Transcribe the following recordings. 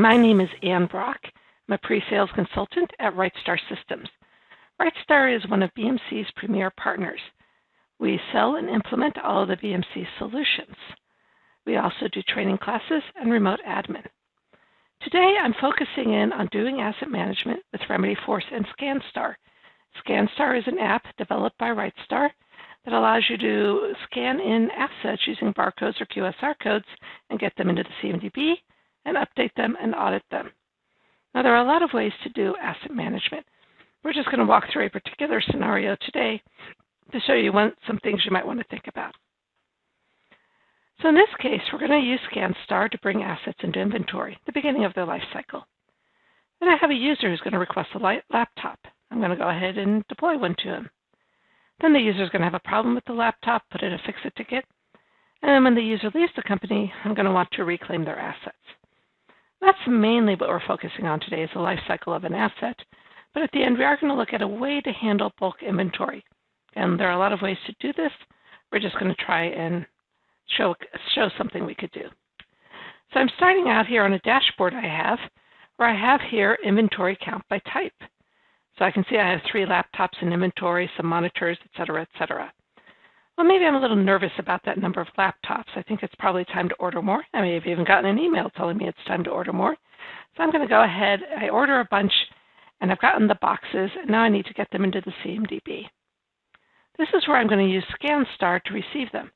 My name is Ann Brock. I'm a pre-sales consultant at RightStar Systems. RightStar is one of BMC's premier partners. We sell and implement all of the BMC solutions. We also do training classes and remote admin. Today, I'm focusing in on doing asset management with Remedyforce and ScanStar. ScanStar is an app developed by RightStar that allows you to scan in assets using barcodes or QSR codes and get them into the CMDB and update them and audit them. Now, there are a lot of ways to do asset management. We're just going to walk through a particular scenario today to show you some things you might want to think about. So in this case, we're going to use ScanStar to bring assets into inventory, the beginning of their life cycle. Then I have a user who's going to request a laptop. I'm going to go ahead and deploy one to him. Then the user is going to have a problem with the laptop, put in a fix-it ticket, and then when the user leaves the company, I'm going to want to reclaim their assets. That's mainly what we're focusing on today is the life cycle of an asset, but at the end we are going to look at a way to handle bulk inventory. And there are a lot of ways to do this. We're just going to try and show something we could do. So I'm starting out here on a dashboard where I have here inventory count by type. So I can see I have 3 laptops in inventory, some monitors, et cetera, et cetera. Well, maybe I'm a little nervous about that number of laptops. I think it's probably time to order more. I may have even gotten an email telling me it's time to order more. So I'm going to go ahead, I order a bunch, and I've gotten the boxes, and now I need to get them into the CMDB. This is where I'm going to use ScanStar to receive them.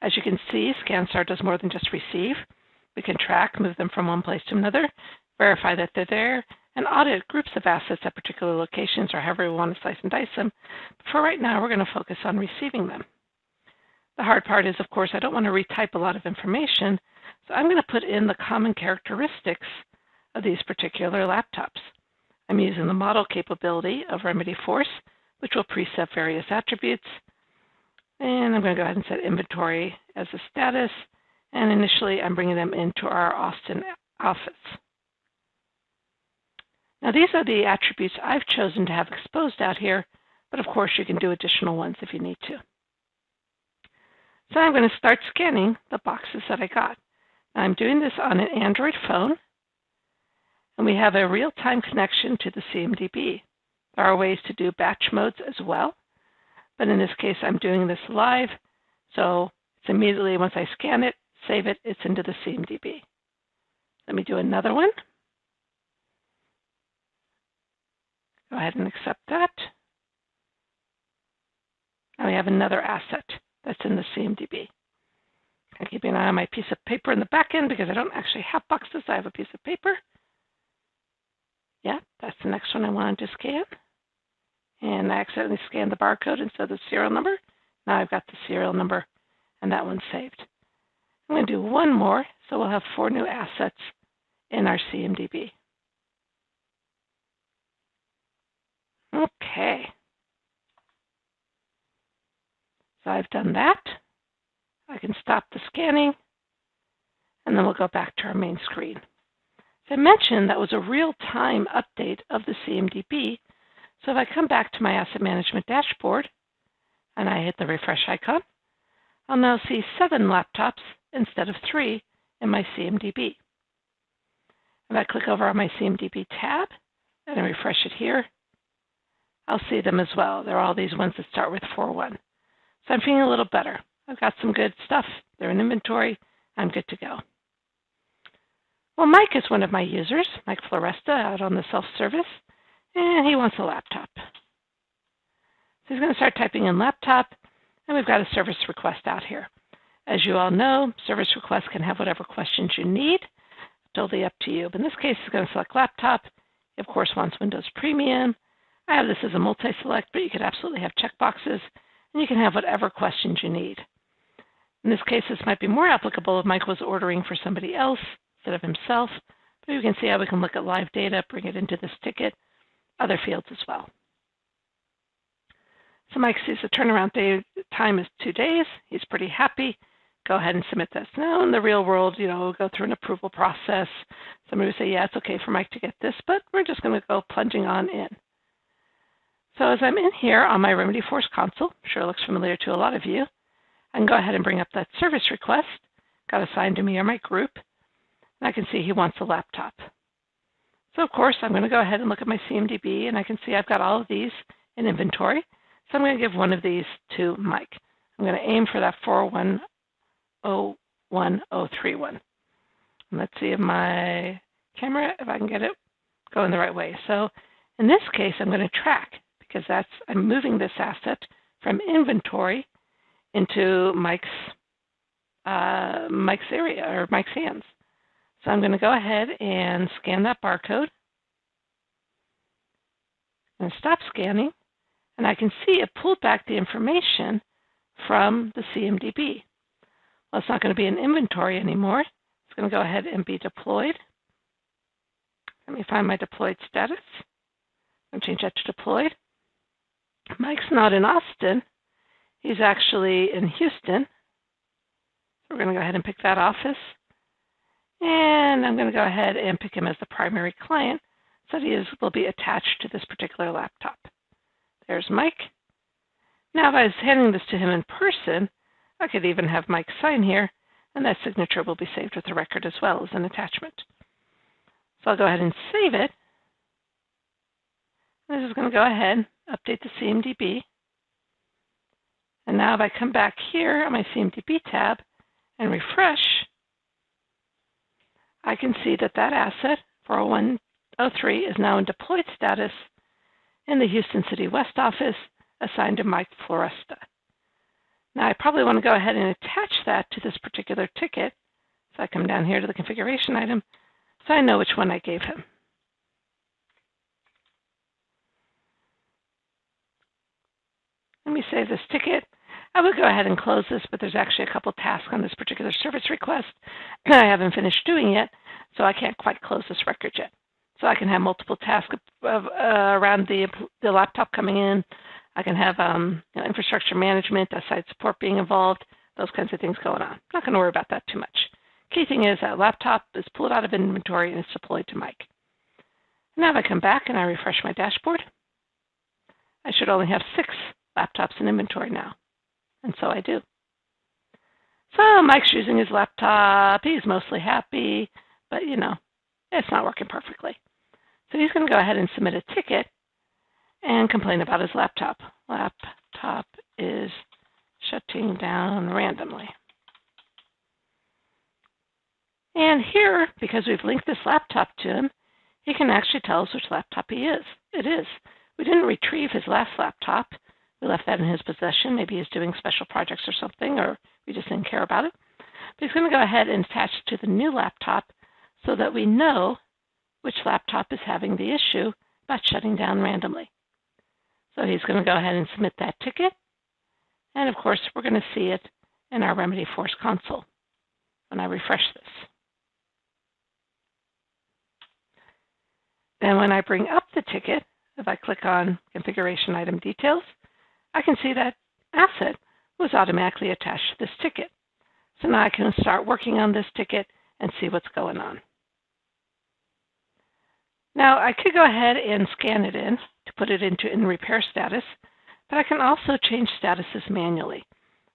As you can see, ScanStar does more than just receive. We can track, move them from one place to another, verify that they're there, and audit groups of assets at particular locations or however we want to slice and dice them. But for right now, we're going to focus on receiving them. The hard part is, of course, I don't want to retype a lot of information, so I'm going to put in the common characteristics of these particular laptops. I'm using the model capability of Remedyforce, which will preset various attributes. And I'm going to go ahead and set inventory as a status. And initially, I'm bringing them into our Austin office. Now, these are the attributes I've chosen to have exposed out here, but of course, you can do additional ones if you need to. So I'm going to start scanning the boxes that I got. Now, I'm doing this on an Android phone, and we have a real-time connection to the CMDB. There are ways to do batch modes as well, but in this case, I'm doing this live, so it's immediately once I scan it, save it, it's into the CMDB. Let me do another one. Go ahead and accept that. Now we have another asset that's in the CMDB. I'm keeping an eye on my piece of paper in the back end because I don't actually have boxes. I have a piece of paper. Yeah, that's the next one I wanted to scan. And I accidentally scanned the barcode instead of the serial number. Now I've got the serial number, and that one's saved. I'm going to do one more, so we'll have 4 new assets in our CMDB. Okay. So I've done that. I can stop the scanning, and then we'll go back to our main screen. As I mentioned, that was a real-time update of the CMDB. So if I come back to my asset management dashboard, and I hit the refresh icon, I'll now see 7 laptops instead of 3 in my CMDB. If I click over on my CMDB tab, and I refresh it here, I'll see them as well. They're all these ones that start with 41. So I'm feeling a little better. I've got some good stuff. They're in inventory. I'm good to go. Well, Mike is one of my users, Mike Floresta, out on the self-service, and he wants a laptop. So he's going to start typing in laptop, and we've got a service request out here. As you all know, service requests can have whatever questions you need. Totally up to you. But in this case, he's going to select laptop. He, of course, wants Windows Premium. I have this as a multi-select, but you could absolutely have checkboxes, and you can have whatever questions you need. In this case, this might be more applicable if Mike was ordering for somebody else instead of himself, but you can see how we can look at live data, bring it into this ticket, other fields as well. So Mike sees the turnaround time is 2 days. He's pretty happy. Go ahead and submit this. Now, in the real world, we'll go through an approval process. Somebody will say, yeah, it's okay for Mike to get this, but we're just going to go plunging on in. So as I'm in here on my Remedyforce console, sure looks familiar to a lot of you, I can go ahead and bring up that service request, got assigned to me or my group, and I can see he wants a laptop. So of course, I'm going to go ahead and look at my CMDB, and I can see I've got all of these in inventory. So I'm going to give one of these to Mike. I'm going to aim for that 4101031. And let's see if my camera, if I can get it going the right way. So in this case, I'm going to track, because I'm moving this asset from inventory into Mike's area, or Mike's hands. So I'm going to go ahead and scan that barcode. I'm going to stop scanning, and I can see it pulled back the information from the CMDB. Well, it's not going to be in inventory anymore. It's going to go ahead and be deployed. Let me find my deployed status. I'm going to change that to deployed. Mike's not in Austin. He's actually in Houston. So we're going to go ahead and pick that office. And I'm going to go ahead and pick him as the primary client so that will be attached to this particular laptop. There's Mike. Now, if I was handing this to him in person, I could even have Mike sign here, and that signature will be saved with the record as well as an attachment. So I'll go ahead and save it. This is going to go ahead, update the CMDB. And now if I come back here on my CMDB tab and refresh, I can see that that asset, 40103, is now in deployed status in the Houston City West office, assigned to Mike Floresta. Now I probably want to go ahead and attach that to this particular ticket. So I come down here to the configuration item so I know which one I gave him. Let me save this ticket. I would go ahead and close this, but there's actually a couple tasks on this particular service request that I haven't finished doing yet, so I can't quite close this record yet. So I can have multiple tasks around the laptop coming in. I can have infrastructure management, site support being involved, those kinds of things going on. I'm not going to worry about that too much. Key thing is that laptop is pulled out of inventory and it's deployed to Mike. Now if I come back and I refresh my dashboard, I should only have 6 laptops in inventory now. And so I do. So Mike's using his laptop. He's mostly happy, but it's not working perfectly. So he's going to go ahead and submit a ticket and complain about his laptop. Laptop is shutting down randomly. And here, because we've linked this laptop to him, he can actually tell us which laptop it is. We didn't retrieve his last laptop. We left that in his possession. Maybe he's doing special projects or something, or we just didn't care about it. But he's going to go ahead and attach it to the new laptop so that we know which laptop is having the issue about shutting down randomly. So he's going to go ahead and submit that ticket. And of course, we're going to see it in our Remedyforce console when I refresh this. Then when I bring up the ticket, if I click on Configuration Item Details, I can see that asset was automatically attached to this ticket. So now I can start working on this ticket and see what's going on. Now I could go ahead and scan it in to put it into in repair status, but I can also change statuses manually.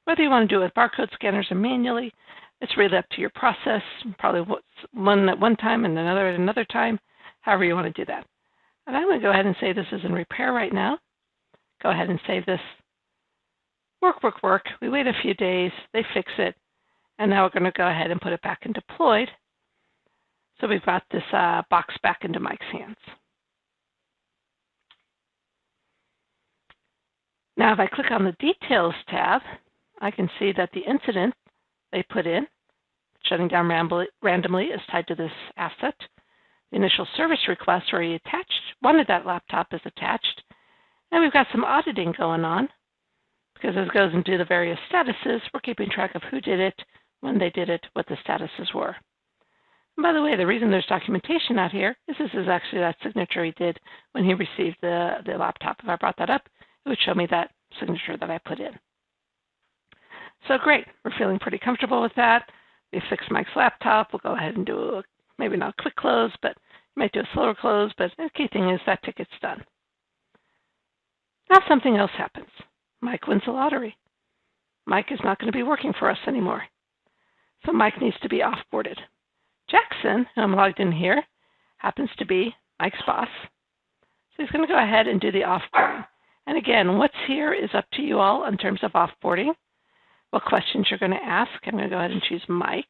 Whether you want to do it with barcode scanners or manually, it's really up to your process. Probably one at one time and another at another time, however you want to do that. And I'm going to go ahead and say this is in repair right now. Go ahead and save this. Work. We wait a few days, they fix it, and now we're going to go ahead and put it back in deployed. So we've got this box back into Mike's hands. Now if I click on the Details tab, I can see that the incident they put in, shutting down randomly, is tied to this asset. The initial service request where he wanted that laptop is attached. And we've got some auditing going on, because as it goes into the various statuses, we're keeping track of who did it, when they did it, what the statuses were. And by the way, the reason there's documentation out here is this is actually that signature he did when he received the laptop. If I brought that up, it would show me that signature that I put in. So great, we're feeling pretty comfortable with that. We fixed Mike's laptop. We'll go ahead and do maybe not a quick close, but you might do a slower close, but the key thing is that ticket's done. Now something else happens. Mike wins the lottery. Mike is not going to be working for us anymore. So Mike needs to be offboarded. Jackson, who I'm logged in here, happens to be Mike's boss. So he's going to go ahead and do the offboarding. And again, what's here is up to you all in terms of offboarding, what questions you're going to ask. I'm going to go ahead and choose Mike.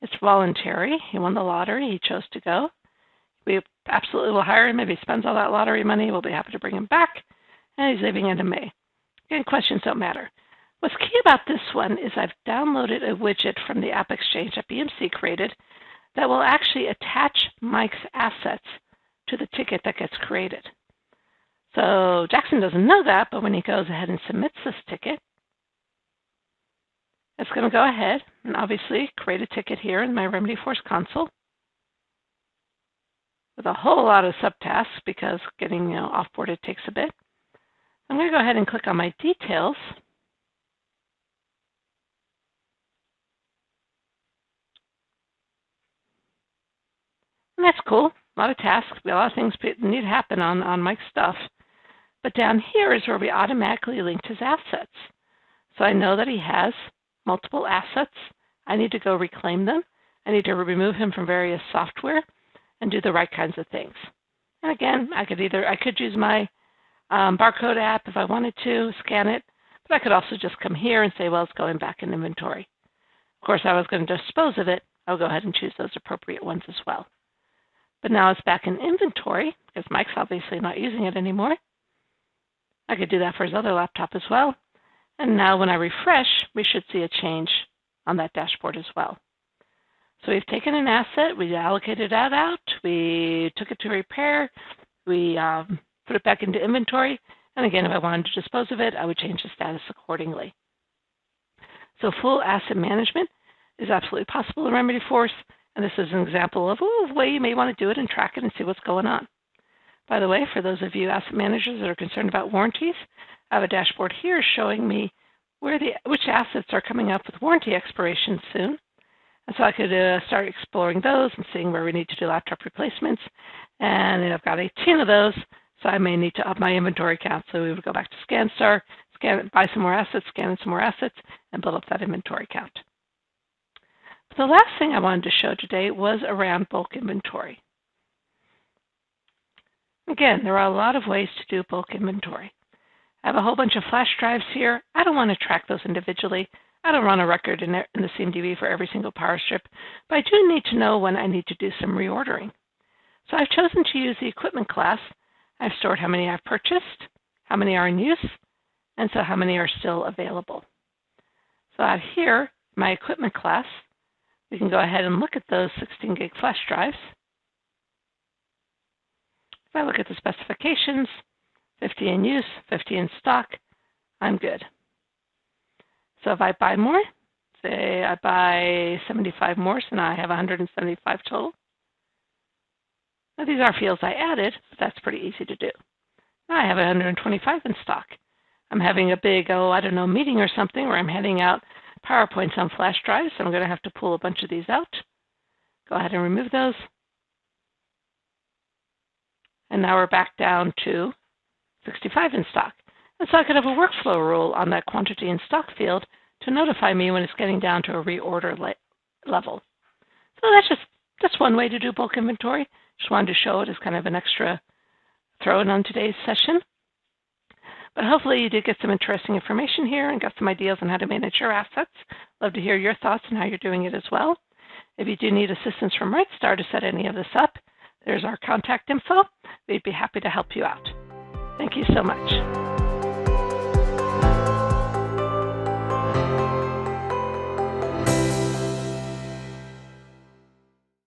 It's voluntary. He won the lottery. He chose to go. We absolutely will hire him. If he spends all that lottery money, we'll be happy to bring him back. And he's leaving into May. Again, questions don't matter. What's key about this one is I've downloaded a widget from the App Exchange that BMC created that will actually attach Mike's assets to the ticket that gets created. So Jackson doesn't know that, but when he goes ahead and submits this ticket, it's going to go ahead and obviously create a ticket here in my Remedyforce console with a whole lot of subtasks because getting offboarded takes a bit. I'm going to go ahead and click on my details. And that's cool. A lot of tasks, a lot of things need to happen on Mike's stuff. But down here is where we automatically linked his assets. So I know that he has multiple assets. I need to go reclaim them. I need to remove him from various software and do the right kinds of things. And again, I could use my barcode app if I wanted to, scan it, but I could also just come here and say, well, it's going back in inventory. Of course, I was going to dispose of it. I'll go ahead and choose those appropriate ones as well. But now it's back in inventory because Mike's obviously not using it anymore. I could do that for his other laptop as well. And now when I refresh, we should see a change on that dashboard as well. So we've taken an asset, we allocated that out, we took it to repair, we put it back into inventory, and again, if I wanted to dispose of it, I would change the status accordingly. So full asset management is absolutely possible in Remedyforce, and this is an example of a way you may want to do it and track it and see what's going on. By the way, for those of you asset managers that are concerned about warranties, I have a dashboard here showing me which assets are coming up with warranty expiration soon. And so I could start exploring those and seeing where we need to do laptop replacements. And I've got 18 of those, so I may need to up my inventory count. So we would go back to ScanStar, buy some more assets, scan in some more assets, and build up that inventory count. But the last thing I wanted to show today was around bulk inventory. Again, there are a lot of ways to do bulk inventory. I have a whole bunch of flash drives here. I don't want to track those individually. I don't run a record in the CMDB for every single power strip, but I do need to know when I need to do some reordering. So I've chosen to use the equipment class. I've stored how many I've purchased, how many are in use, and so how many are still available. So out here, my equipment class, we can go ahead and look at those 16 gig flash drives. If I look at the specifications, 50 in use, 50 in stock, I'm good. So if I buy more, say I buy 75 more, so now I have 175 total. Now these are fields I added, but that's pretty easy to do. Now I have 125 in stock. I'm having a big, meeting or something where I'm handing out PowerPoints on flash drives, so I'm going to have to pull a bunch of these out. Go ahead and remove those. And now we're back down to 65 in stock. And so I could have a workflow rule on that quantity in stock field to notify me when it's getting down to a reorder level. So that's just one way to do bulk inventory. Just wanted to show it as kind of an extra throw-in on today's session. But hopefully you did get some interesting information here and got some ideas on how to manage your assets. Love to hear your thoughts on how you're doing it as well. If you do need assistance from RightStar to set any of this up, there's our contact info. We'd be happy to help you out. Thank you so much.